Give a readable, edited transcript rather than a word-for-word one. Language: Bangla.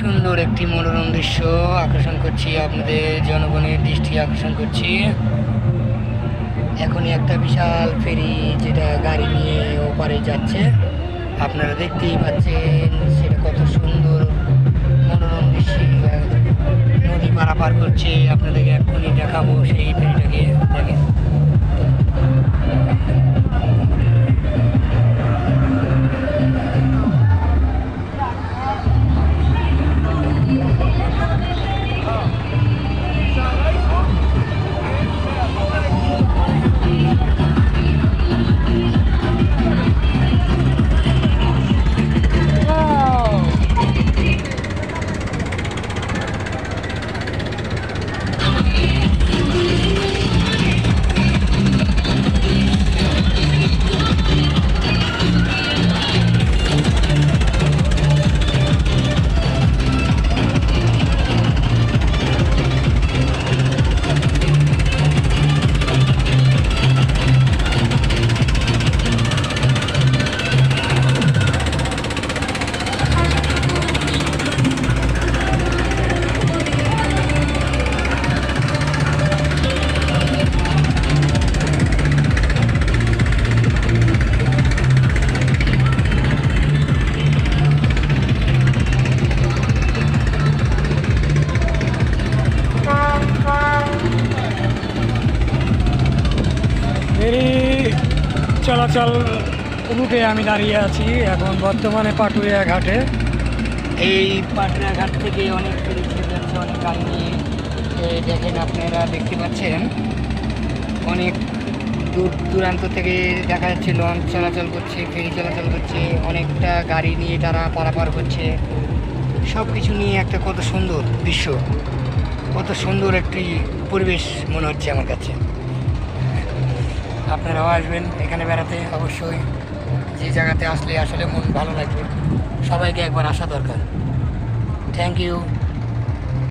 সুন্দর একটি মনোরম দৃশ্য আকর্ষণ করছি, আপনাদের জনগণের দৃষ্টি আকর্ষণ করছি। এখনই একটা বিশাল ফেরি যেটা গাড়ি নিয়ে ওপারে যাচ্ছে, আপনারা দেখতেই পাচ্ছেন সেটা কত সুন্দর মনোরম দৃশ্য। নদী পারাপার করছে, আপনাদেরকে এখনই দেখাবো সেই ফেরিটাকে। দেখেন ফেরি চলাচল রুটে আমি দাঁড়িয়ে আছি এখন বর্তমানে পাটুরিয়া ঘাটে। এই পাটুরিয়া ঘাট থেকে অনেক ফেরি ছেড়ে যাচ্ছে, অনেক গাড়ি নিয়ে। দেখেন আপনারা দেখতে পাচ্ছেন অনেক দূর দূরান্ত থেকে দেখা যাচ্ছে লঞ্চ চলাচল করছে, ফেরি চলাচল করছে, অনেকটা গাড়ি নিয়ে তারা পারাপার করছে। সব কিছু নিয়ে একটা কত সুন্দর দৃশ্য, কত সুন্দর একটি পরিবেশ মনে হচ্ছে আমার কাছে। আপনারাও আসবেন এখানে বেড়াতে অবশ্যই। যে জায়গাতে আসলে আসলে মন ভালো লাগবে, সবাইকে একবার আসা দরকার। Thank you.